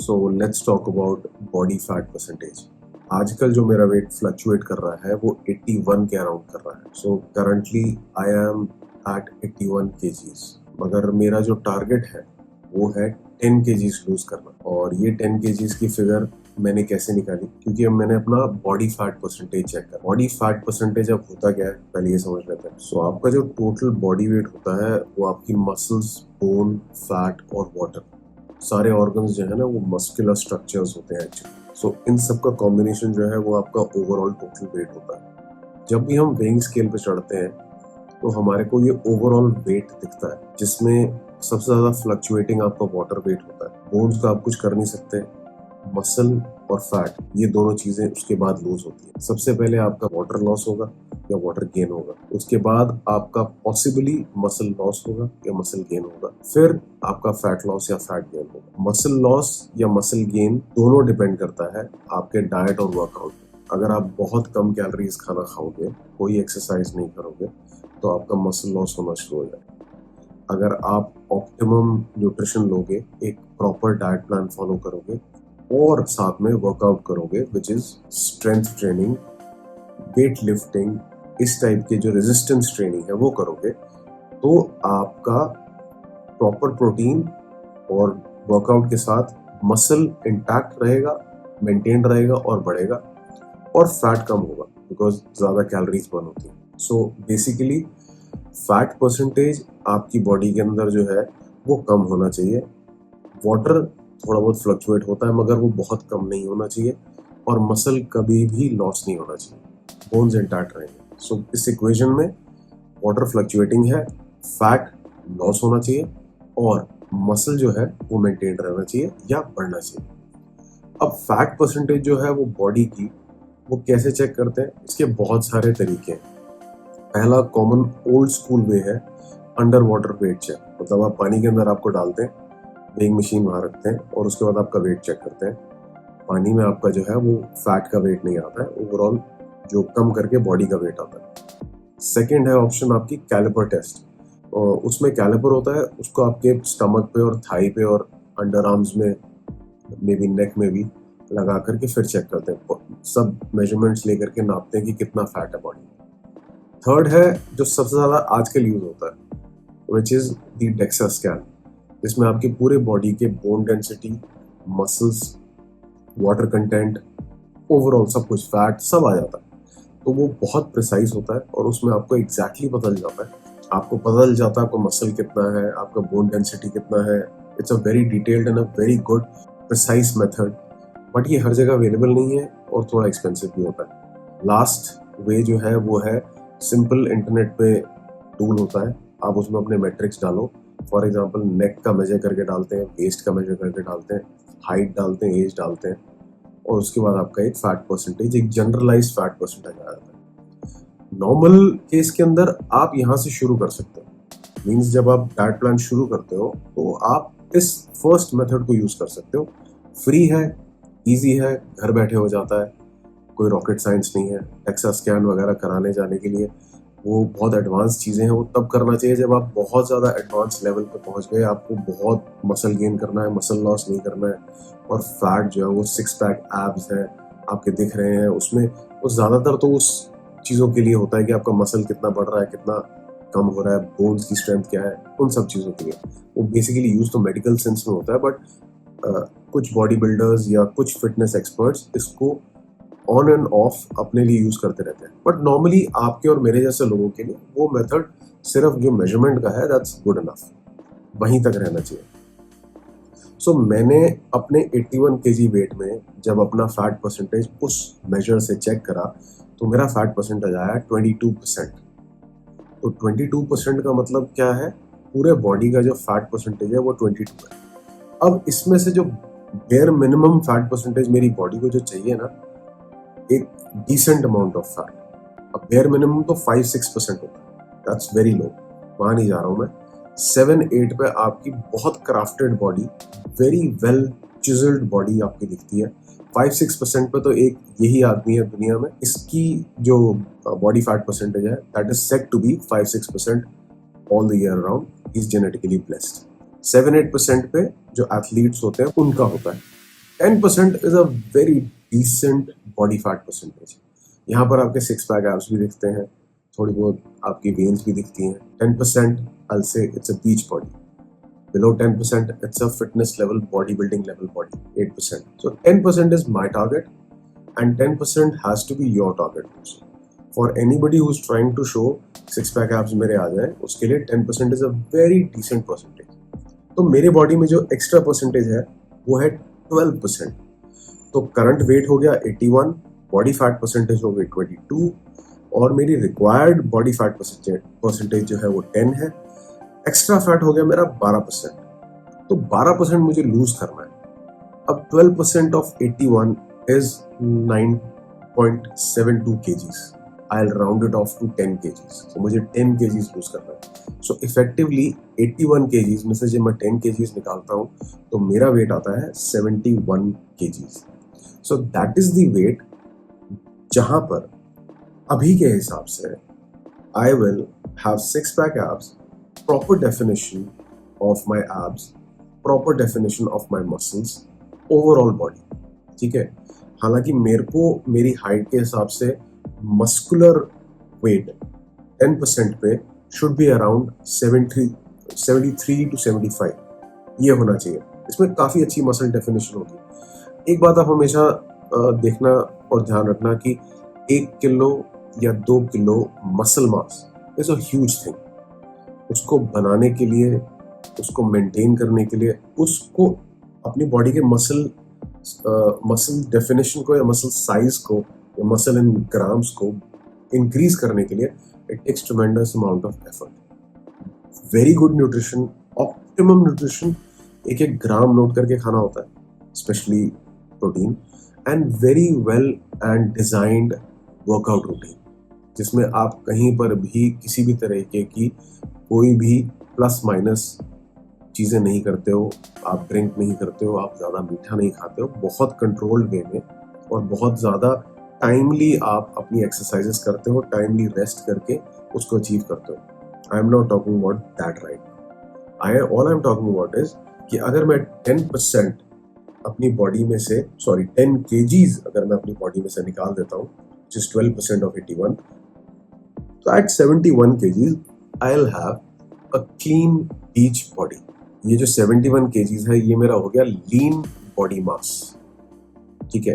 So let's talk about body fat percentage. आजकल जो मेरा वेट फ्लक्चुएट कर रहा है वो 81 के अराउंड कर रहा है। So currently I am at 81 kgs, मगर मेरा जो टारगेट है वो है 10 केजीज लूज करना। और ये 10 केजीज की फिगर मैंने कैसे निकाली, क्योंकि अब मैंने अपना बॉडी फैट परसेंटेज चेक कर। बॉडी फैट परसेंटेज अब होता क्या है पहले ये समझ लेते हैं। सो आपका जो टोटल बॉडी वेट होता है वो आपकी मसल्स, बोन, फैट और वाटर, सारे ऑर्गन्स जो है ना वो मस्कुलर स्ट्रक्चर्स होते हैं एक्चुअली। सो इन सब का कॉम्बिनेशन जो है वो आपका ओवरऑल टोटल वेट होता है। जब भी हम वेइंग स्केल पे चढ़ते हैं तो हमारे को ये ओवरऑल वेट दिखता है, जिसमें सबसे ज्यादा फ्लक्चुएटिंग आपका वाटर वेट होता है। बोन्स का आप कुछ कर नहीं सकते, मसल और फैट ये दोनों चीजें उसके बाद लूज होती है। सबसे पहले आपका वाटर लॉस होगा या वाटर गेन होगा, उसके बाद आपका पॉसिबली मसल लॉस होगा या मसल गेन होगा, फिर आपका फैट लॉस या फैट गेन होगा। मसल लॉस या मसल गेन दोनों डिपेंड करता है आपके डाइट और वर्कआउट पे। अगर आप बहुत कम कैलोरीज खाना खाओगे, कोई एक्सरसाइज नहीं करोगे, तो आपका मसल लॉस होना शुरू हो जाएगा। अगर आप ऑप्टिमम न्यूट्रिशन लोगे, एक प्रॉपर डाइट प्लान फॉलो करोगे और साथ में वर्कआउट करोगे, which is strength training, weight lifting, इस टाइप के जो रेजिस्टेंस ट्रेनिंग है वो करोगे, तो आपका प्रॉपर प्रोटीन और वर्कआउट के साथ मसल इंटैक्ट रहेगा, मेंटेन रहेगा और बढ़ेगा, और फैट कम होगा बिकॉज ज्यादा कैलोरीज बर्न होती है। सो बेसिकली फैट परसेंटेज आपकी बॉडी के अंदर जो है वो कम होना चाहिए। वाटर थोड़ा बहुत फ्लक्चुएट होता है मगर वो बहुत कम नहीं होना चाहिए, और मसल कभी भी लॉस नहीं होना चाहिए, बोन्स इंटैक्ट रहेंगे। सो इस इक्वेशन में वाटर फ्लक्चुएटिंग है, फैट लॉस होना चाहिए और मसल जो है वो मेंटेन रहना चाहिए या बढ़ना चाहिए। अब फैट परसेंटेज जो है वो बॉडी की वो कैसे चेक करते हैं, इसके बहुत सारे तरीके हैं। पहला कॉमन ओल्ड स्कूल वे है अंडर वाटर वेट चेक। मतलब आप पानी के अंदर आपको डालते हैं, वेइंग मशीन वहां रखते हैं और उसके बाद आपका वेट चेक करते हैं। पानी में आपका जो है वो फैट का वेट नहीं आता है, ओवरऑल जो कम करके बॉडी का वेट आता है। सेकेंड है ऑप्शन आपकी कैलिपर टेस्ट। और उसमें कैलिपर होता है, उसको आपके स्टमक पे और थाई पे और अंडर आर्म्स में, मे बी नेक में भी लगा करके फिर चेक करते हैं, सब मेजरमेंट्स लेकर के नापते हैं कि कितना फैट है बॉडी में। थर्ड है जो सबसे ज्यादा आजकल यूज होता है, which is the DEXA scan, जिसमें आपके पूरे बॉडी के bone density, muscles, water content, overall सब कुछ, फैट सब आ जाता है। तो वो बहुत प्रिसाइज होता है और उसमें आपको एग्जैक्टली पता चल जाता है। आपको पता चल जाता है आपका मसल कितना है, आपका बोन डेंसिटी कितना है। It's a very detailed and a very good precise method, but ये हर जगह अवेलेबल नहीं है और थोड़ा एक्सपेंसिव भी होता है। लास्ट वे जो है वो है सिंपल, इंटरनेट पे टूल होता है, आप उसमें अपने मैट्रिक्स डालो। फॉर एग्जाम्पल नेक का मेजर करके डालते हैं, वेस्ट का मेजर करके डालते हैं, हाइट डालते हैं, एज डालते हैं, और उसके बाद आपका एक फैट परसेंटेज, एक जनरलाइज फैट परसेंटेज आ जाता है। नॉर्मल केस के अंदर आप यहाँ से शुरू कर सकते हो। मीन्स जब आप डाइट प्लान शुरू करते हो तो आप इस फर्स्ट मेथड को यूज कर सकते हो। फ्री है, इजी है, घर बैठे हो जाता है, कोई रॉकेट साइंस नहीं है। डेक्सा स्कैन वगैरह कराने जाने के लिए वो बहुत एडवांस चीज़ें हैं, वो तब करना चाहिए जब आप बहुत ज़्यादा एडवांस लेवल पे पहुंच गए, आपको बहुत मसल गेन करना है, मसल लॉस नहीं करना है, और फैट जो है वो 6 पैक एब्स है आपके दिख रहे हैं उसमें। वो ज़्यादातर तो उस चीज़ों के लिए होता है कि आपका मसल कितना बढ़ रहा है, कितना कम हो रहा है, बोन्स की स्ट्रेंथ क्या है, उन सब चीज़ों के लिए। वो बेसिकली यूज तो मेडिकल सेंस में होता है, बट कुछ बॉडी बिल्डर्स या कुछ फिटनेस एक्सपर्ट्स इसको ऑन एंड ऑफ अपने लिए यूज करते रहते हैं। बट नॉर्मली आपके और मेरे जैसे लोगों के लिए वो मेथड सिर्फ जो मेजरमेंट का है, दैट्स गुड इनफ, वहीं तक रहना चाहिए। सो मैंने अपने 81 केजी वेट में जब अपना फैट परसेंटेज उस मेजर से चेक करा तो मेरा फैट परसेंटेज आया 22%। तो 22% का मतलब क्या है, पूरे बॉडी का जो फैट परसेंटेज है वो 22 है। अब इसमें से जो बेयर मिनिमम फैट परसेंटेज मेरी बॉडी को जो चाहिए ना, एक डिसेंट अमाउंट ऑफ फैट, अब बेयर मिनिमम तो 5-6% होता है, दैट्स वेरी लो, वहां नहीं जा रहा हूं मैं। 7-8 पे आपकी बहुत crafted body, very well chiselled body आपकी दिखती है। 5-6% पे तो एक यही आदमी है दुनिया में, इसकी जो बॉडी फैट परसेंटेज है that is set to be 5-6% all the year round, is genetically blessed. 7-8% पे जो एथलीट्स होते हैं उनका होता है। 10% is a very decent body fat percentage. यहाँ पर आपके सिक्स पैक एब्स भी दिखते हैं, थोड़ी बहुत आपकी वेन्स भी दिखती हैं। 10% I'll say it's a beach body. Below 10% it's a fitness level, bodybuilding level body. 8%. So 10% is my target and 10% has to be your target also. For anybody who's trying to show six pack abs मेरे आ जाए, उसके लिए 10% is a very decent percentage. तो मेरे body में जो extra percentage है वो है 12%। तो करंट वेट हो गया 81, बॉडी फैट परसेंटेज हो गई 22 और मेरी रिक्वायर्ड बॉडी फैट परसेंटेज जो है वो 10 है। एक्स्ट्रा फैट हो गया मेरा 12%। तो 12% मुझे लूज करना है। अब 12% of 81 is 9.72 kgs. I'll round it off to 10 kgs. So मुझे 10 kgs लूज करना है। So effectively 81 kgs में से जब मैं 10 kgs निकालता हूँ तो मेरा वेट आता है 71 kgs. So that is the weight जहां पर अभी के हिसाब से I will have six pack abs, proper definition of my abs, proper definition of my muscles, overall body. ठीक है, हालांकि मेरे को मेरी हाइट के हिसाब से मस्कुलर वेट 10% पे शुड बी अराउंड 73 to 75 ये होना चाहिए। इसमें काफ़ी अच्छी मसल डेफिनेशन होगी। एक बात आप हमेशा देखना और ध्यान रखना कि 1 किलो या 2 kilo muscle mass is a huge thing. उसको बनाने के लिए, उसको मेंटेन करने के लिए, उसको अपनी बॉडी के मसल डेफिनेशन को या मसल साइज को या मसल इन ग्राम्स को इंक्रीज करने के लिए it takes tremendous amount of effort. Very good nutrition, optimum nutrition, एक एक ग्राम नोट करके खाना होता है, specially protein, and very well and designed workout routine जिसमें आप कहीं पर भी किसी भी तरीके की कोई भी प्लस माइनस चीज़ें नहीं करते हो, आप ड्रिंक नहीं करते हो, आप ज़्यादा मीठा नहीं खाते हो, बहुत कंट्रोल्ड वे में और बहुत ज़्यादा टाइमली आप अपनी एक्सरसाइजेस करते हो, टाइमली रेस्ट करके उसको अचीव करते हो। आई am not talking about that right. All I am talking about is कि अगर मैं 10% अपनी बॉडी में से 10 kgs अगर मैं अपनी बॉडी में से निकाल देता हूँ, which is 12% of 81, so at 71 kgs I'll have a clean beach body. ये जो 71 kgs है ये मेरा हो गया लीन बॉडी मास। ठीक है,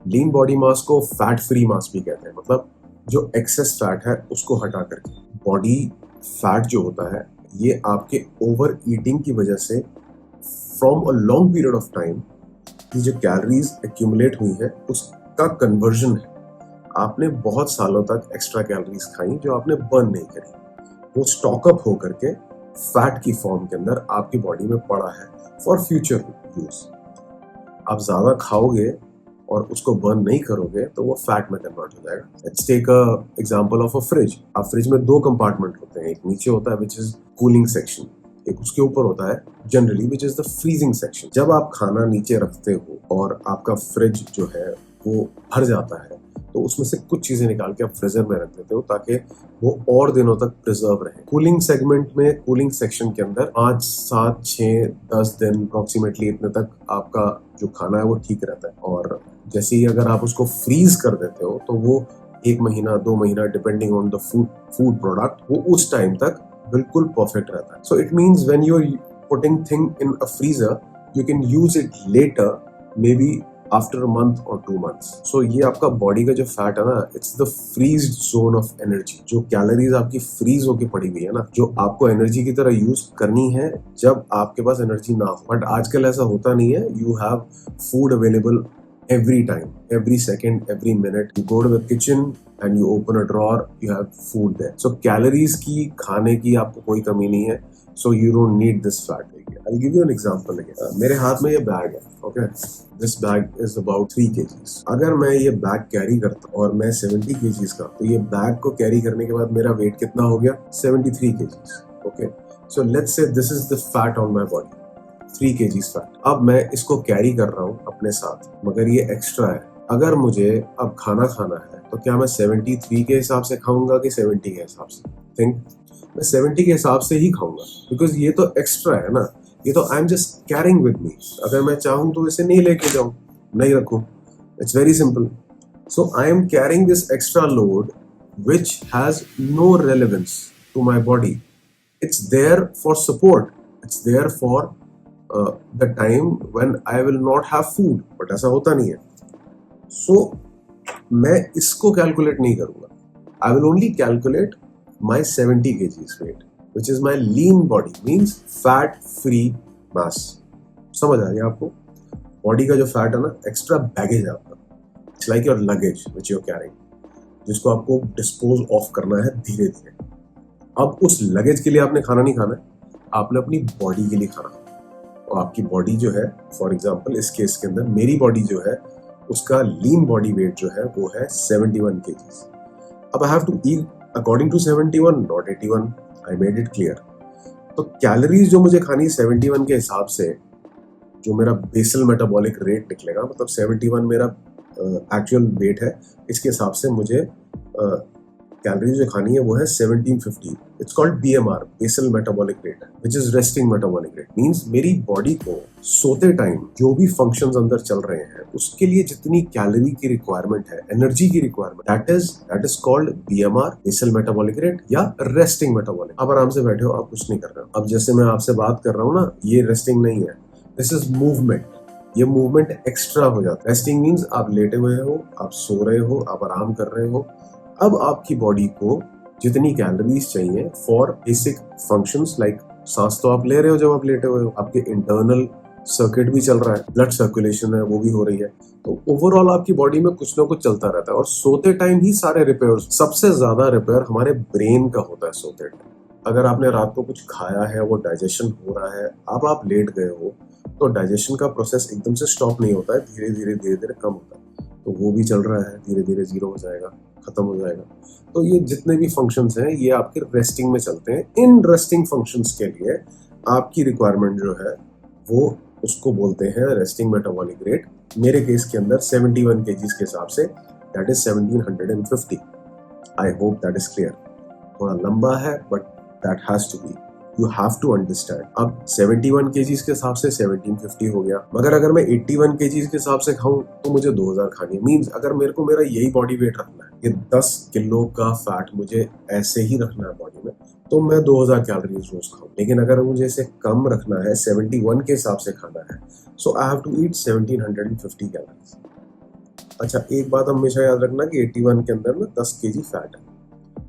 लीन बॉडी मास को फैट फ्री मास भी कहते हैं, मतलब जो एक्सेस फैट है उसको हटा करके। बॉडी फैट जो होता है ये आपके ओवर ईटिंग की वजह से from a long period of time की जो कैलोरीज एक्यूमुलेट हुई है उसका कन्वर्जन है। आपने बहुत सालों तक एक्स्ट्रा कैलोरीज खाई जो आपने बर्न नहीं करी, वो स्टॉकअप हो करके फैट की फॉर्म के अंदर आपकी बॉडी में पड़ा है फॉर फ्यूचर यूज। आप ज्यादा खाओगे और उसको बर्न नहीं करोगे तो वो फैट में कन्वर्ट हो जाएगा। Let's take a example of a fridge. आप फ्रिज में 2 कंपार्टमेंट होते हैं, एक नीचे होता है विच इज कूलिंग सेक्शन, एक उसके ऊपर होता है generally which is the freezing section. जब आप खाना नीचे रखते हो और आपका फ्रिज जो है वो भर जाता है तो उसमें से कुछ चीजें निकाल के आप फ्रीजर में रख देते हो ताकि वो और दिनों तक प्रिजर्व रहे। कूलिंग सेगमेंट में, कूलिंग सेक्शन के अंदर 5, 7, 6, 10 दिन अप्रोक्सीमेटली इतने तक आपका जो खाना है वो ठीक रहता है। और जैसे ही अगर आप उसको फ्रीज कर देते हो तो वो 1 महीना 2 महीना depending on the food product वो उस टाइम तक बिल्कुल परफेक्ट रहता है। So it means when you are putting thing in a freezer you can use it later, maybe after a month और 2 months। सो ये आपका बॉडी का जो फैट है ना, it's the freeze zone of energy. जो कैलोरीज आपकी freeze होके पड़ी हुई है ना, जो आपको एनर्जी की तरह यूज करनी है जब आपके पास एनर्जी ना हो। बट आजकल ऐसा होता नहीं है। You have food available every time, every second, every minute. You go to the kitchen and you open a drawer, you have food there. So calories की, खाने की आपको कोई कमी नहीं है. So you don't need this fat. I'll give you an example again. मेरे हाथ में ये बैग है, okay? This bag is about 3 kgs. अगर मैं ये बैग कैरी करता और मैं 70 kgs का, तो ये बैग को कैरी करने के बाद मेरा वेट कितना हो गया? 73 kgs. Okay? So let's say this is the fat on my body. 3 kgs fat. अब मैं इसको कैरी कर रहा हूँ अपने साथ, मगर ये एक्स्ट्रा है। अगर मुझे अब खाना खाना है तो क्या मैं 73 के हिसाब से खाऊंगा कि 70 के हिसाब से? थिंक, मैं 70 के हिसाब से ही खाऊंगा, बिकॉज ये तो एक्स्ट्रा है ना, ये तो I am just carrying with me. अगर मैं चाहूँ तो इसे नहीं लेके जाऊँ, नहीं रखूं? It's very simple. So I am carrying this extra load which has no relevance to my body. It's there for support. It's there for the time when I will not have food. But ऐसा होता नहीं है. So मैं इसको calculate नहीं करूंगा. I will only calculate my 70 kgs weight, which is my lean body, means fat free mass. समझ आ गया आपको? बॉडी का जो फैट है ना, एक्स्ट्रा बैगेज है आपका. It's like your luggage which you're carrying, जिसको आपको डिस्पोज ऑफ करना है धीरे धीरे. अब उस लगेज के लिए आपने खाना नहीं खाना है, आपने अपनी बॉडी के लिए खाना है. और आपकी बॉडी जो है, फॉर एग्जांपल इस केस के अंदर मेरी बॉडी जो है, उसका लीन बॉडी वेट जो है वो है 71 kgs. अब I have to eat according to 71, not 81. I made it clear. तो कैलोरीज जो मुझे खानी 71 के हिसाब से, जो मेरा बेसल मेटाबॉलिक रेट निकलेगा, मतलब 71 मेरा एक्चुअल वेट है, इसके हिसाब से मुझे कैलोरीज जो खानी है वो है 1750. It's called BMR, basal metabolic rate, which is resting metabolic rate. Means मेरी बॉडी को सोते टाइम जो भी फंक्शंस अंदर चल रहे हैं उसके लिए जितनी कैलोरी की रिक्वायरमेंट है, एनर्जी की requirement, that is called BMR, basal metabolic rate या रेस्टिंग मेटाबॉलिक. आप आराम से बैठे हो, आप कुछ नहीं कर रहे हो. अब जैसे मैं आपसे बात कर रहा हूँ ना, ये रेस्टिंग नहीं है, दिस इज मूवमेंट. ये मूवमेंट एक्स्ट्रा हो जाता है. रेस्टिंग मीन्स आप लेटे हुए हो, आप सो रहे हो, आप आराम कर रहे हो. अब आपकी बॉडी को जितनी कैलोरीज चाहिए फॉर बेसिक फंक्शंस, लाइक सांस तो आप ले रहे हो जब आप लेटे हुए हो, आपके इंटरनल सर्किट भी चल रहा है, ब्लड सर्कुलेशन है वो भी हो रही है. तो ओवरऑल आपकी बॉडी में कुछ ना कुछ चलता रहता है. और सोते टाइम ही सारे रिपेयर, सबसे ज्यादा रिपेयर हमारे ब्रेन का होता है सोते टाइम. अगर आपने रात को कुछ खाया है, वो डाइजेशन हो रहा है, अब आप लेट गए हो, तो डाइजेशन का प्रोसेस एकदम से स्टॉप नहीं होता है, धीरे धीरे कम होता है. तो वो भी चल रहा है, धीरे धीरे जीरो हो जाएगा, खत्म हो जाएगा. तो ये जितने भी फंक्शंस हैं ये आपके रेस्टिंग में चलते हैं. इन रेस्टिंग फंक्शंस के लिए आपकी रिक्वायरमेंट जो है वो उसको बोलते हैं रेस्टिंग मेटाबॉलिक रेट. मेरे केस के अंदर 71 kgs के हिसाब से that is 1750. I hope that is clear. थोड़ा लंबा है but that has to be, you have to understand. अब 71 kgs के हिसाब से 1750 हो गया, मगर अगर मैं 81 kgs के हिसाब से खाऊं तो मुझे 2000 खानी है. मींस अगर मेरे को मेरा यही बॉडी वेट रखना है, ये 10 किलो का फैट मुझे ऐसे ही रखना है बॉडी में, तो मैं 2000 कैलोरीज रोज खाऊं. लेकिन अगर मुझे इसे कम रखना है, 71 के हिसाब से खाना है, so I have to eat 1750 calories. अच्छा, एक बात हमेशा याद रखना कि 81 के अंदर ना 10 kg फैट है,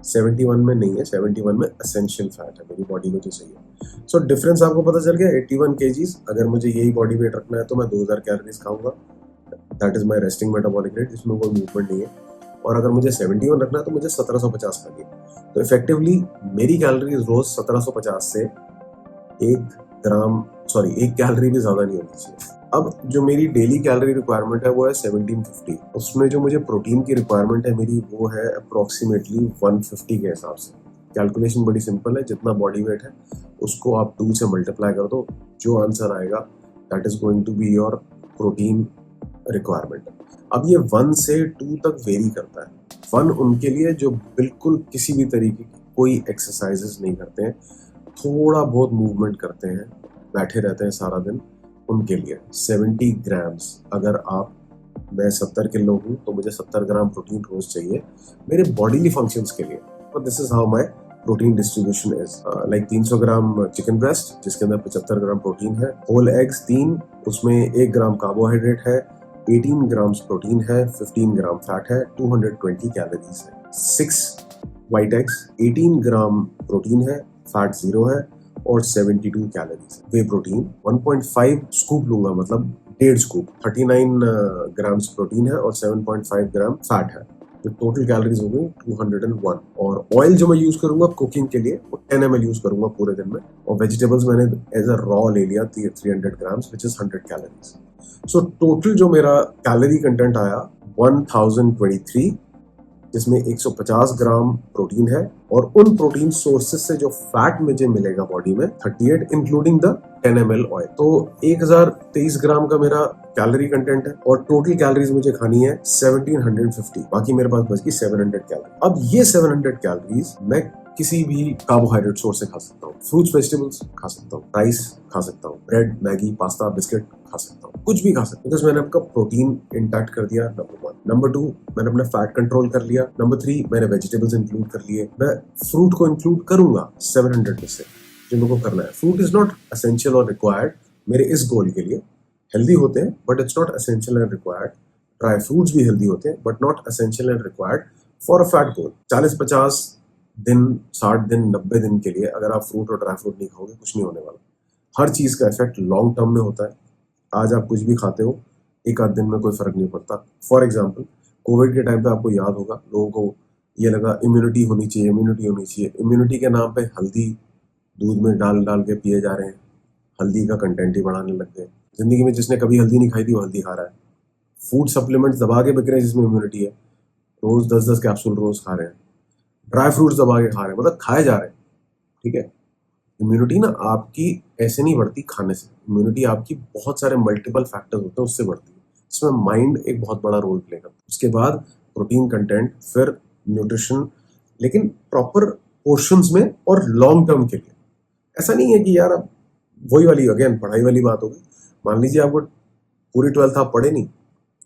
71 में नहीं है. 71 में एसेंशियल फैट है मेरी बॉडी को जो चाहिए. सो डिफरेंस आपको पता चल गया. 81 kgs, अगर मुझे यही बॉडी वेट रखना है तो मैं 2000 कैलोरीज खाऊंगा. That is my resting metabolic rate, जिसमें कोई मूवमेंट नहीं है. और अगर मुझे 71 रखना है तो मुझे 1750 खानी है. तो इफेक्टिवली मेरी कैलोरीज रोज 1750 से 1 कैलोरी भी ज्यादा नहीं होनी चाहिए. अब जो मेरी डेली कैलोरी रिक्वायरमेंट है वो है 1750. उसमें जो मुझे प्रोटीन की रिक्वायरमेंट है मेरी वो है अप्रोक्सीमेटली 150 के हिसाब से. कैलकुलेशन बड़ी सिंपल है, जितना बॉडी वेट है उसको आप 2 से मल्टीप्लाई कर दो, जो आंसर आएगा that is going to be your protein requirement. अब ये 1 से 2 तक वेरी करता है. 1 उनके लिए जो बिल्कुल किसी भी तरीके की कोई एक्सरसाइजेस नहीं करते हैं, थोड़ा बहुत मूवमेंट करते हैं, बैठे रहते हैं सारा दिन, उनके लिए 70 ग्राम्स. अगर मैं 70 किलो हूँ तो मुझे 70 ग्राम प्रोटीन रोज चाहिए मेरे बॉडीली फंक्शंस के लिए. तो this is how my protein distribution is. Like 300 gram chicken breast जिसके अंदर 75 ग्राम प्रोटीन है, होल एग्स 3, उसमें 1 ग्राम कार्बोहाइड्रेट है, 18 ग्राम्स प्रोटीन है, 15 ग्राम फैट है, 220 कैलोरीज है. 6 व्हाइट एग्स, 18 ग्राम प्रोटीन है, फैट 0 है और 72 कैलोरीज. वे प्रोटीन 1.5 स्कूप लूंगा, मतलब 1.5 स्कूप. 39 ग्राम्स प्रोटीन है और 7.5 ग्राम फैट है. तो टोटल कैलोरीज हो गई 201. और ऑयल जो मैं यूज करूंगा कुकिंग के लिए वो 10 ml यूज करूंगा पूरे दिन में. और वेजिटेबल्स मैंने एज अ रॉ ले लिया 300 grams which is 100 calories. So total जो मेरा कैलोरी कंटेंट आया 1023, जिसमें 150 ग्राम प्रोटीन है और उन प्रोटीन सोर्सेज से जो फैट मुझे मिलेगा बॉडी में 38 इंक्लूडिंग द 10 ml ऑयल. तो 1023 ग्राम का मेरा कैलोरी कंटेंट है और टोटल कैलोरीज मुझे खानी है 1750. बाकी मेरे पास बच गई 700 कैलोरी. अब ये 700 कैलोरीज मैं किसी भी कार्बोहाइड्रेट सोर्स से खा सकता हूँ, फ्रूट्स वेजिटेबल्स खा सकता हूँ, राइस खा सकता हूँ, ब्रेड मैगी पास्ता बिस्किट खा सकता हूँ, कुछ भी खा सकता हूँ, बिकॉज मैंने आपका प्रोटीन इंटैक्ट कर दिया। नंबर 1। नंबर 2, मैंने अपना फैट कंट्रोल कर लिया। नंबर 3, मैंने वेजिटेबल्स इंक्लूड कर लिए। मैं फ्रूट को इंक्लूड करूंगा 700 में से जो मेरे को करना है। फ्रूट इज नॉट एसेंशियल और रिक्वायर्ड मेरे इस गोल के लिए। हेल्दी होते हैं but it's not essential and required. Dry fruits भी हेल्दी होते हैं but not essential and required for a fat goal. 40-50 दिन, 60 दिन, 90 दिन के लिए अगर आप फ्रूट और ड्राई फ्रूट नहीं खाओगे, कुछ नहीं होने वाला। हर चीज का इफेक्ट लॉन्ग टर्म में होता है। आज आप कुछ भी खाते हो, एक आध दिन में कोई फर्क नहीं पड़ता। फॉर एग्जाम्पल, कोविड के टाइम पे आपको याद होगा, लोगों को ये लगा इम्यूनिटी होनी चाहिए, इम्यूनिटी होनी चाहिए। इम्यूनिटी के नाम पे हल्दी दूध में डाल डाल के पिए जा रहे हैं, हल्दी का कंटेंट ही बढ़ाने लग गए। जिंदगी में जिसने कभी हल्दी नहीं खाई थी वो हल्दी खा रहा है। फूड सप्लीमेंट्स दबा के बिक रहे हैं जिसमें इम्यूनिटी है, रोज 10-10 कैप्सूल रोज खा रहे हैं। ड्राई फ्रूट्स दबा के खा रहे हैं, मतलब खाए जा रहे हैं। ठीक है, इम्यूनिटी ना आपकी ऐसे नहीं बढ़ती खाने से। इम्यूनिटी आपकी बहुत सारे मल्टीपल फैक्टर्स होते हैं उससे बढ़ती है। इसमें माइंड एक बहुत बड़ा रोल प्ले करता है। उसके बाद प्रोटीन कंटेंट, फिर न्यूट्रिशन, लेकिन प्रॉपर पोर्शंस में और लॉन्ग टर्म के लिए। ऐसा नहीं है कि यार अब वही वाली अगेन पढ़ाई वाली बात होगी। मान लीजिए आपको पूरी 12th आप पढ़े नहीं,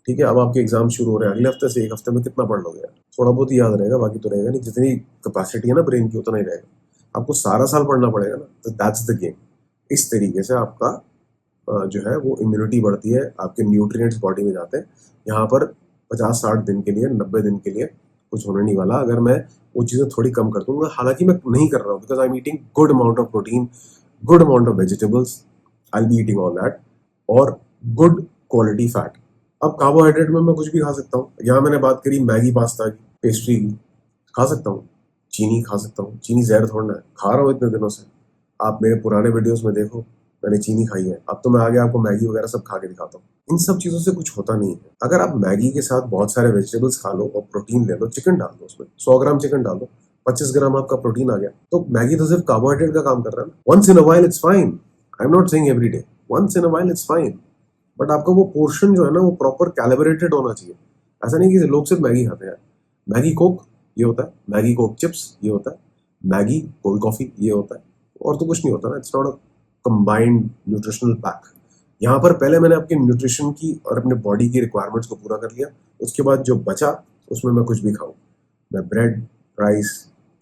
ठीक है, अब आपके एग्जाम शुरू हो रहे हैं, अगले हफ्ते से एक हफ्ते में कितना पढ़ लोगे यार? थोड़ा बहुत ही याद रहेगा, बाकी तो रहेगा नहीं। जितनी कैपेसिटी है ना ब्रेन की उतना ही रहेगा। आपको सारा साल पढ़ना पड़ेगा ना, तो दैट्स द गेम। इस तरीके से आपका जो है वो इम्यूनिटी बढ़ती है, आपके न्यूट्रिएंट्स बॉडी में जाते हैं। यहाँ पर 50-60 दिन के लिए, 90 दिन के लिए कुछ होने नहीं वाला अगर मैं वो चीज़ें थोड़ी कम कर दूंगा। हालांकि मैं नहीं कर रहा हूँ, because I am eating good amount of protein, good amount of vegetables, I be eating all that, और गुड क्वालिटी फैट। अब कार्बोहाइड्रेट में मैं कुछ भी खा सकता हूँ। यहाँ मैंने बात करी मैगी पास्ता की, पेस्ट्री की, खा सकता हूँ। चीनी खा सकता हूँ, चीनी जहर थोड़ा है, खा रहा हूँ इतने दिनों से। आप मेरे पुराने वीडियोस में देखो, मैंने चीनी खाई है। अब तो मैं आगे आपको मैगी वगैरह सब खा के दिखाता हूँ। इन सब चीजों से कुछ होता नहीं है। अगर आप मैगी के साथ बहुत सारे वेजिटेबल्स खा लो और प्रोटीन ले लो, चिकन डाल दो, उसमें 100 ग्राम चिकन डाल दो, 25 ग्राम आपका प्रोटीन आ गया। तो मैगी तो सिर्फ कार्बोहाइड्रेट का काम कर रहा है ना। Once in a while it's fine, I am not saying every day, once in a while it's fine, but आपका वो पोर्शन जो है ना वो प्रॉपर कैलिब्रेटेड होना चाहिए। ऐसा नहीं कि लोग सिर्फ मैगी खाते हैं। मैगी कोक ये होता है, मैगी कोक चिप्स ये होता है, मैगी कोल्ड कॉफी ये होता है, और तो कुछ नहीं होता ना। It's not a combined nutritional pack. यहाँ पर पहले मैंने आपके न्यूट्रिशन की और अपने बॉडी की रिक्वायरमेंट्स को पूरा कर लिया। उसके बाद जो बचा उसमें मैं कुछ भी खाऊं, मैं ब्रेड, राइस,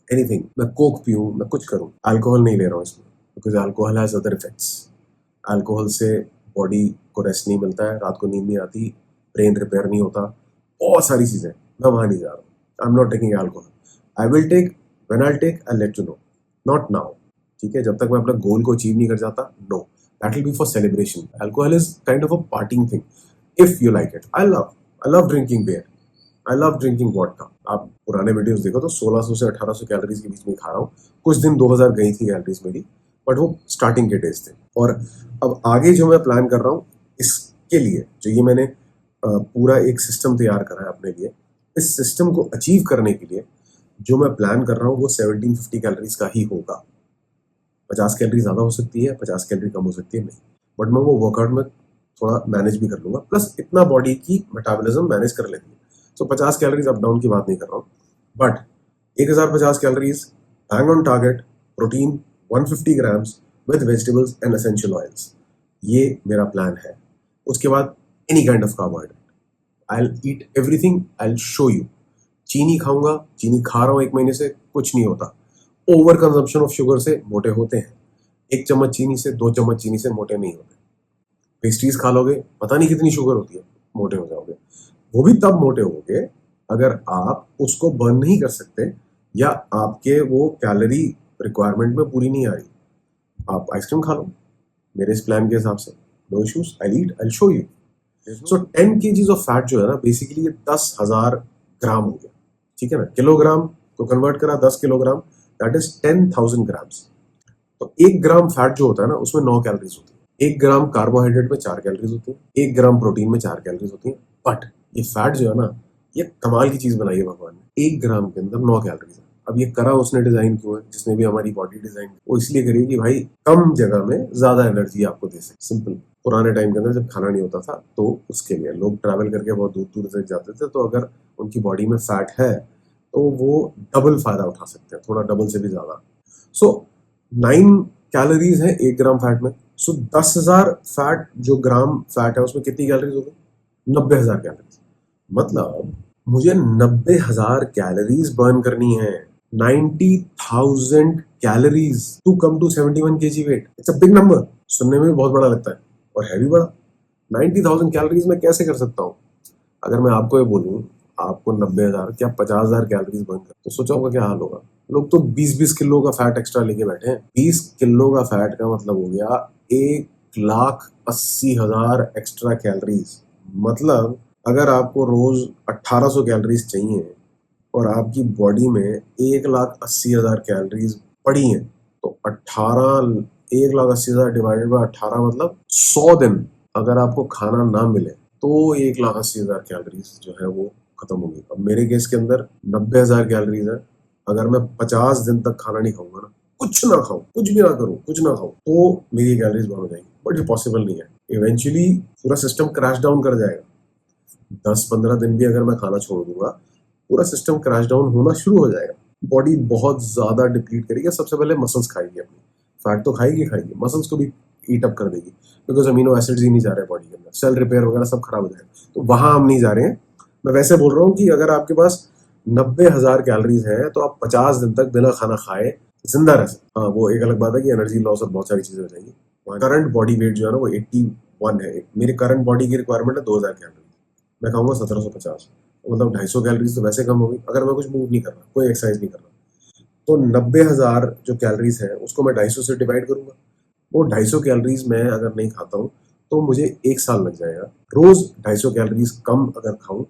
एनीथिंग, मैं कोक पीऊं, मैं कुछ करूं। अल्कोहल नहीं ले रहा हूँ इसमें, because alcohol has other effects. Alcohol से बॉडी को रेस्ट नहीं मिलता है, रात को नींद नहीं आती, ब्रेन रिपेयर नहीं होता, बहुत सारी चीजें। मैं वहां नहीं जा रहा हूँ। I am not taking alcohol. I will take when I take, I let you know, not now. ठीक है, जब तक मैं अपना गोल को अचीव नहीं कर जाता, no, that will be for celebration. Alcohol is kind of a parting thing, if you like it. I love drinking beer, I love drinking vodka. आप पुराने वीडियोस देखो तो 1600 से 1800 कैलोरीज के बीच में खा रहा हूँ। कुछ दिन 2000 गई थी कैलोरीज मेरी, बट वो स्टार्टिंग के डेज थे। और अब आगे जो मैं प्लान कर रहा हूँ इसके लिए, जो ये मैंने पूरा एक सिस्टम तैयार करा है अपने लिए, इस सिस्टम को अचीव करने के लिए जो मैं प्लान कर रहा हूँ वो 1750 कैलोरीज का ही होगा। 50 कैलोरी ज्यादा हो सकती है, 50 कैलोरी कम हो सकती है, नहीं, बट मैं वो वर्कआउट में थोड़ा मैनेज भी कर लूंगा। प्लस इतना बॉडी की मेटाबॉलिज्म मैनेज कर लेती है। सो 50 कैलोरीज अप डाउन की बात नहीं कर रहा हूँ, but 1050 calories bang on target, protein 150 grams with vegetables and essential oils, ये मेरा प्लान है। उसके बाद any kind of carbohydrate, I will eat everything, I will show you. चीनी खाऊंगा, चीनी खा रहा हूँ 1 महीने से, कुछ नहीं होता। ओवर कंजम्पशन ऑफ शुगर से मोटे होते हैं। 1 चम्मच चीनी से, 2 चम्मच चीनी से मोटे नहीं होते। पेस्ट्रीज खा लोगे, पता नहीं कितनी शुगर होती है, मोटे हो जाओगे। वो भी तब मोटे होगे अगर आप उसको बर्न नहीं कर सकते, या आपके वो कैलोरी रिक्वायरमेंट में पूरी नहीं आ रही। आप आइसक्रीम खा लो मेरे इस प्लान के हिसाब से, no issues, I eat, I show you. So 10 kgs of fat जो है ना, बेसिकली ये 10,000 ग्राम हो गया। ठीक है ना, किलोग्राम को कन्वर्ट करा 10 किलोग्राम, दैट इज 10,000 ग्राम्स। तो 1 ग्राम फैट जो होता है ना उसमें 9 कैलोरीज होती है। 1 ग्राम कार्बोहाइड्रेट में 4 कैलोरीज होती है, 1 ग्राम प्रोटीन में 4 कैलोरीज होती है। बट ये फैट जो है ना, ये कमाल की चीज बनाई है भगवान ने। 1 ग्राम के अंदर 9 कैलोरीज है। अब ये करा उसने डिजाइन क्यों है, जिसने भी हमारी बॉडी डिजाइन, वो इसलिए करी कि भाई कम जगह में ज्यादा एनर्जी आपको दे सके। सिंपल। पुराने टाइम के अंदर जब खाना नहीं होता था तो उसके लिए लोग ट्रैवल करके बहुत दूर दूर तक जाते थे, तो अगर उनकी बॉडी में फैट है तो वो डबल फायदा उठा सकते हैं, थोड़ा डबल से भी ज्यादा। सो 9 कैलोरीज है 1 ग्राम फैट में। सो 10,000 फैट, जो ग्राम फैट है उसमें कितनी कैलोरीज हो गई? 90,000 कैलोरीज। मतलब मुझे 90,000 कैलोरीज बर्न करनी है। 90,000 calories to come to 71 kg weight. It's a big number, सुनने में भी बहुत बड़ा लगता है और है भी बड़ा। 90,000 कैलोरीज में कैसे कर सकता हूँ? अगर मैं आपको ये बोलूं आपको 90,000 क्या 50,000 कैलोरीज बर्न कर, तो सोचा होगा क्या हाल होगा। लोग तो 20-20 किलो का फैट एक्स्ट्रा लेके बैठे हैं। 20 किलो का फैट का मतलब हो गया 1,80,000 एक्स्ट्रा कैलोरीज। मतलब अगर आपको रोज 1800 कैलोरीज चाहिए और आपकी बॉडी में 1,80,000 कैलोरीज पड़ी हैं, तो 1,80,000 डिवाइडेड बाय 18 मतलब 100 दिन अगर आपको खाना ना मिले तो 1,80,000 कैलोरीज जो है वो खत्म होगी। अब मेरे केस के अंदर 90,000 कैलोरीज है। अगर मैं 50 दिन तक खाना नहीं खाऊंगा ना, कुछ ना खाऊं, कुछ भी ना करूं, कुछ ना खाऊं, तो मेरी कैलोरीज बर्न हो जाएगी। बट ये पॉसिबल नहीं है। इवेंचुअली पूरा सिस्टम क्रैश डाउन कर जाएगा। 10-15 दिन भी अगर मैं खाना छोड़ दूंगा, पूरा सिस्टम क्रैश डाउन होना शुरू हो जाएगा। बॉडी बहुत ज्यादा डिप्लीट करेगी। सबसे पहले मसल्स खाएगी अपनी, फैट तो खाएगी खाएगी, मसल्स को भी ईट अप कर देगी, बिकॉज अमीनो एसिड्स ही नहीं जा रहे बॉडी के अंदर। सेल रिपेयर वगैरह सब खराब हो जाएगा, तो वहां हम नहीं जा रहे हैं। मैं वैसे बोल रहा हूँ कि अगर आपके पास 90,000 कैलोरीज है तो आप 50 दिन तक बिना खाना खाए जिंदा रह सकते। हाँ, वो एक अलग बात है कि एनर्जी लॉस और बहुत सारी चीजें हो जाएंगी। करंट बॉडी वेट जो है ना वो 81 है। मेरी करंट बॉडी की रिक्वायरमेंट है 2,000 कैलोरी, मैं खाऊंगा 1750, मतलब 250 कैलोरीज तो वैसे कम होगी अगर मैं कुछ मूव नहीं कर रहा, कोई एक्सरसाइज नहीं कर रहा। तो 90,000 जो कैलोरीज है उसको मैं 250 से डिवाइड करूंगा। वो 250 कैलोरीज मैं अगर नहीं खाता हूँ तो मुझे 1 साल लग जाएगा। रोज 250 कैलोरीज कम अगर खाऊं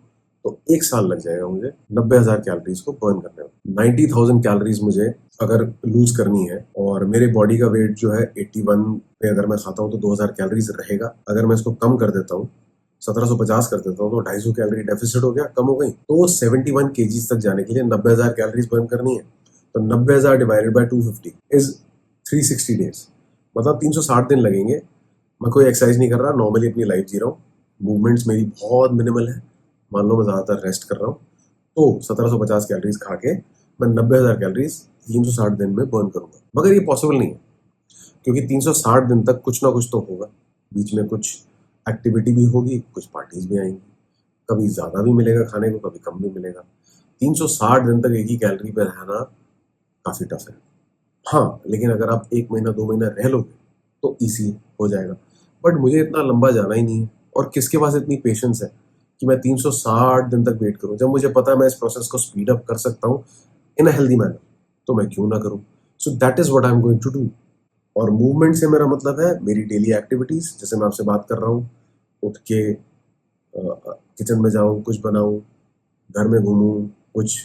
तो 1 साल लग जाएगा मुझे 90,000 कैलोरीज को बर्न करने में। 90,000 कैलोरीज मुझे अगर लूज करनी है और मेरे बॉडी का वेट जो है 81 पे अगर मैं खाता हूँ तो 2,000 कैलोरीज रहेगा। अगर मैं इसको कम कर देता हूँ, 1750 कर देता हूँ, तो 250 कैलोरी डेफिसिट हो गया, कम हो गई। तो 71 केजीज तक जाने के लिए 90,000 कैलोरीज बर्न करनी है। तो 90,000 डिवाइडेड बाय 250 इज 360 डेज, मतलब 360 दिन लगेंगे। मैं कोई एक्सरसाइज नहीं कर रहा, नॉर्मली अपनी लाइफ जी रहा हूँ। मूवमेंट्स मेरी बहुत मिनिमल है। मान लो मैं ज्यादातर रेस्ट कर रहा हूँ, तो 1750 कैलोरीज खा के मैं 90,000 कैलोरीज 360 दिन में बर्न करूंगा। मगर ये पॉसिबल नहीं है, क्योंकि 360 दिन तक कुछ ना कुछ तो होगा। बीच में कुछ एक्टिविटी भी होगी, कुछ पार्टीज भी आएंगी, कभी ज्यादा भी मिलेगा खाने को, कभी कम भी मिलेगा। 360 दिन तक एक ही कैलोरी पे रहना काफी टफ है। हाँ, लेकिन अगर आप 1 महीना 2 महीना रह लोगे तो इजी हो जाएगा। बट मुझे इतना लंबा जाना ही नहीं है, और किसके पास इतनी पेशेंस है कि मैं 360 दिन तक वेट करूं, जब मुझे पता है मैं इस प्रोसेस को स्पीड अप कर सकता हूं इन अ हेल्दी मैनर, तो मैं क्यों ना करूं। So that is what I am going to do. और मूवमेंट से मेरा मतलब है मेरी डेली एक्टिविटीज, जैसे मैं आपसे बात कर रहा हूँ, उठ के किचन में जाऊं, कुछ बनाऊं, घर में घूमूं, कुछ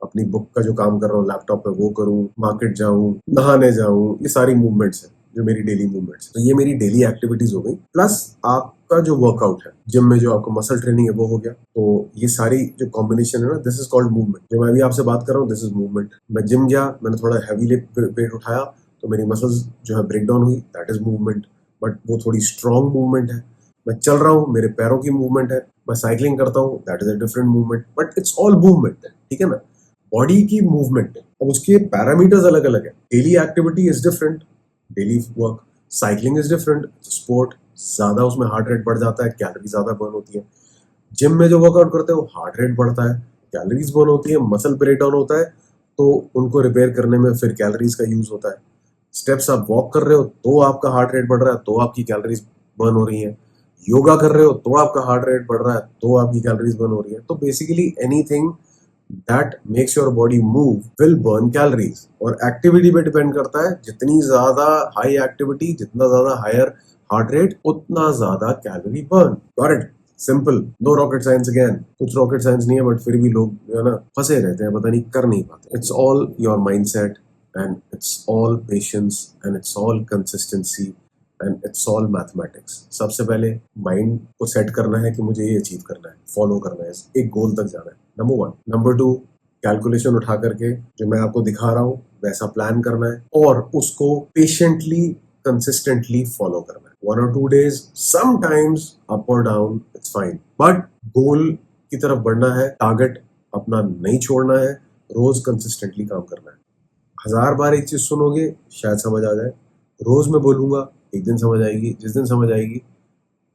अपनी बुक का जो काम कर रहा हूँ लैपटॉप पे वो करूँ, मार्केट जाऊँ, नहाने जाऊँ, ये सारी मूवमेंट्स हैं जो मेरी डेली मूवमेंट्स। तो ये मेरी डेली एक्टिविटीज हो गई। प्लस आपका जो वर्कआउट है जिम में, जो आपको मसल ट्रेनिंग है वो हो गया। तो ये सारी जो कॉम्बिनेशन है ना, दिस इज कॉल्ड मूवमेंट। जो मैं अभी आपसे बात कर रहा हूँ, दिस इज मूवमेंट। मैं जिम गया, मैंने थोड़ा हैवी वेट उठाया, तो मेरी मसल्स जो है ब्रेक डाउन हुई, दैट इज मूवमेंट। बट वो थोड़ी स्ट्रॉन्ग मूवमेंट है। मैं चल रहा हूँ, मेरे पैरों की मूवमेंट है। मैं साइकिलिंग करता हूँ, that is a different movement, but it's all movement है, ठीक है ना। बॉडी की मूवमेंट है, अब उसके पैरामीटर्स अलग अलग है। Daily activity is different, daily work. Cycling is different, sport, ज्यादा उसमें हार्ट रेट बढ़ जाता है, कैलोरी ज्यादा बर्न होती है। जिम में जो वर्कआउट करते हैं वो हार्ट रेट बढ़ता है, कैलोरीज बर्न होती है, मसल ब्रेक डाउन होता है, तो उनको रिपेयर करने में फिर कैलोरीज का यूज होता है। स्टेप्स आप वॉक कर रहे हो तो आपका हार्ट रेट बढ़ रहा है, तो आपकी कैलोरीज बर्न हो रही है। योगा कर रहे हो तो आपका हार्ट रेट बढ़ रहा है, तो आपकी कैलोरीज बर्न हो रही है। तो basically anything that makes your body move will burn calories. और एक्टिविटी पे डिपेंड करता है, जितनी ज्यादा हाई एक्टिविटी, जितना ज्यादा हायर हार्ट रेट, उतना ज्यादा calorie burn. Got it? Simple, no rocket science again. कुछ रॉकेट साइंस नहीं है, बट फिर भी लोग जो है ना फंसे रहते हैं, पता नहीं कर नहीं पाते। It's all your mindset, and it's all patience, and it's all consistency, and it's all mathematics. सबसे पहले माइंड को सेट करना है कि मुझे ये अचीव करना है, फॉलो करना है, एक गोल तक जाना है, नंबर 1। नंबर 2, कैलकुलेशन उठा करके जो मैं आपको दिखा रहा हूँ वैसा प्लान करना है, और उसको पेशेंटली कंसिस्टेंटली फॉलो करना है। 1 or 2 days, समटाइम्स अप और डाउन, इट्स फाइन, बट गोल की तरफ बढ़ना है, टारगेट अपना नहीं छोड़ना है, रोज कंसिस्टेंटली काम करना है। 1000 बार एक चीज सुनोगे शायद समझ आ जाए, रोज मैं बोलूंगा, एक दिन समझ आएगी, जिस दिन समझ आएगी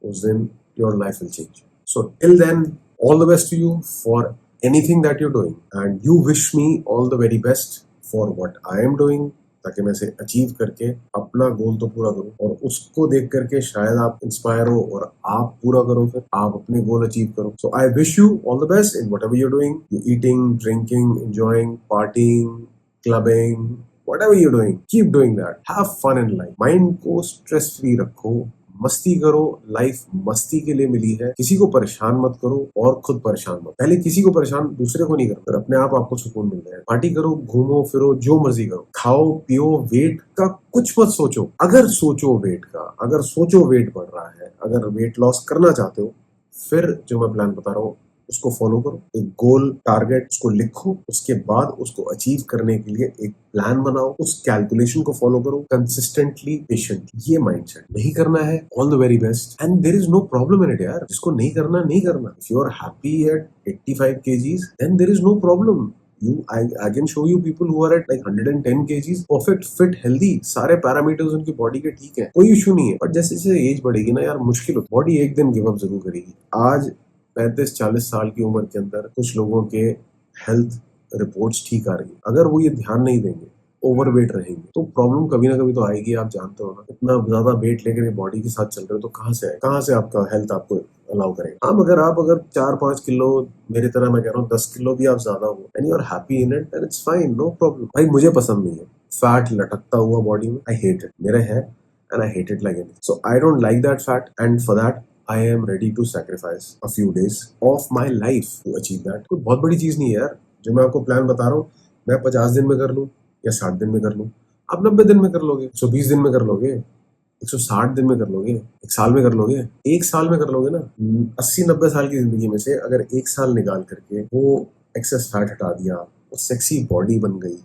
उस दिन your life will change. So till then, all the best to you for anything that you doing, and you wish me all the very best for what I am doing, ताकि मैं इसे अचीव करके अपना गोल तो पूरा करूं, और उसको देख करके शायद आप इंस्पायर हो और आप पूरा करो, फिर आप अपने गोल अचीव करो। So I wish you all the best in whatever you are doing, you eating, drinking, enjoying, partying, clubbing, whatever you're doing, keep doing that. Have fun in life. Mind को stress free रखो, मस्ती करो, life मस्ती के लिए मिली है। किसी को परेशान मत करो और खुद परेशान मत। पहले किसी को परेशान, दूसरे को नहीं करो, फिर अपने आप आपको सुकून मिल जाएगा। पार्टी करो, घूमो फिरो, जो मर्जी करो, खाओ पियो, वेट का कुछ मत सोचो। अगर सोचो वेट का, अगर सोचो वेट बढ़ रहा है, अगर वेट लॉस करना चाहते हो, फिर जो मैं प्लान बता रहा हूँ उसको फॉलो करो। एक गोल टारगेट उसको लिखो, उसके बाद उसको अचीव करने के लिए एक प्लान बनाओ, उस कैलकुलेशन को फॉलो करो कंसिस्टेंटली, पेशेंटली। ये माइंडसेट नहीं करना है, all the very best, and there is no problem in it यार। जिसको नहीं करना नहीं करना। If you are happy at 85 kgs then there is no problem. I can show you people who are at like 110 kgs, perfect, fit, healthy, सारे parameters उनकी body के ठीक है, कोई इशू नहीं है। बट जैसे जैसे एज बढ़ेगी ना यार, मुश्किल हो, बॉडी एक दिन गिव अप जरूर करेगी। आज 35-40 साल की उम्र के अंदर कुछ लोगों के हेल्थ रिपोर्ट्स ठीक आ रही है। अगर वो ये ध्यान नहीं देंगे, ओवरवेट रहेंगे, तो प्रॉब्लम कभी ना कभी तो आएगी। आप जानते हो ना, इतना ज्यादा वेट लेकर बॉडी के साथ चल रहे हो तो कहाँ से आपका हेल्थ आपको अलाउ करेगा। हाँ, मगर आप अगर 4-5 किलो, मेरी तरह मैं कह रहा हूँ 10 किलो भी आप ज्यादा हो and you are happy in it, then it's fine, no problem. भाई मुझे पसंद नहीं है फैट लटकता हुआ बॉडी में, आई हेट इट, मेरा है and I hate it like anything. So I don't like that fat, and for that I am ready to sacrifice a few days of my life to achieve that. कोई बहुत बड़ी चीज नहीं है यार, जो मैं आपको प्लान बता रहा हूँ। मैं 50 दिन में कर लूँ या 60 दिन में कर लूँ, आप 90 दिन में कर लोगे, 120 दिन में कर लोगे, 160 दिन में कर लोगे, एक साल में कर लोगे, एक साल में कर लोगे ना। 80-90 साल की जिंदगी में से अगर एक साल निकाल करके वो एक्सेस फैट हटा दिया, वो सेक्सी बॉडी बन गई,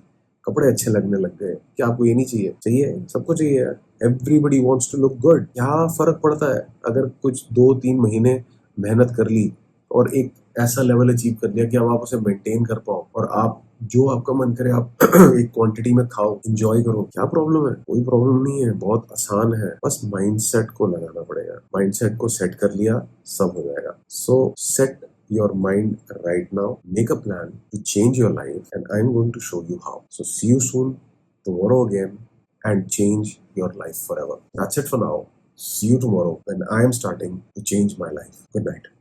कपड़े अच्छे लगने लग गए, क्या आपको ये नहीं चाहिए? चाहिए, सबको चाहिए यार। Everybody wants to look good. क्या फर्क पड़ता है अगर कुछ 2-3 महीने मेहनत कर ली और एक ऐसा लेवल अचीव कर लिया कि अब आप उसे मेंटेन कर पाओ, और आप जो आपका मन करे आप एक क्वांटिटी में खाओ, एंजॉय करो। क्या प्रॉब्लम है? कोई प्रॉब्लम नहीं है, बहुत आसान है। बस माइंडसेट को लगाना पड़ेगा। माइंडसेट को सेट कर लिया, सब हो जाएगा। सो set your mind right now, make a plan to change your life, and I'm going to show you how. So see you soon tomorrow again and change your life forever. That's it for now. See you tomorrow when I am starting to change my life. Good night.